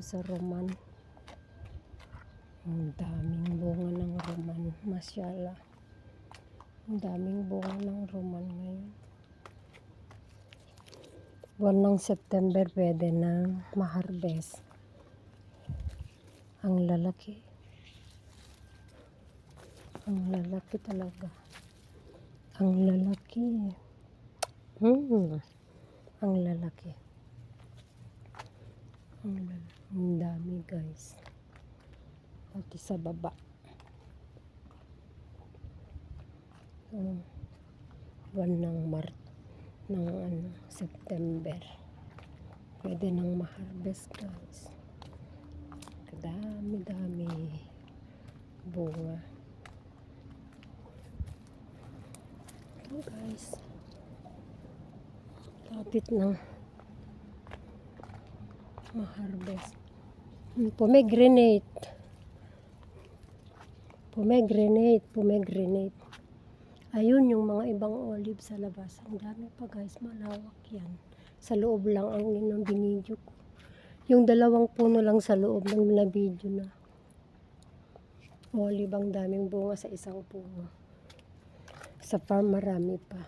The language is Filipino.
sa roman. Ang daming bunga ng roman. Masyala. Ang daming bunga ng roman ngayon. Buwan ng September pwede nang ma-harvest. Ang lalaki. Ang lalaki talaga. Ang lalaki. Ang lalaki. Ang dami guys. Pati sa baba. Buwan ng September. Pwede nang ma-harvest guys. Kadami-dami bunga. Ito guys. Lapit na ma-harvest. Pomegranate. Ayun yung mga ibang olive sa labas. Ang dami pa guys, malawak yan. Sa loob lang ang binidyo ko. Yung 2 puno lang sa loob ng binidyo na. Olive, ang daming bunga sa isang puno. Sa farm marami pa.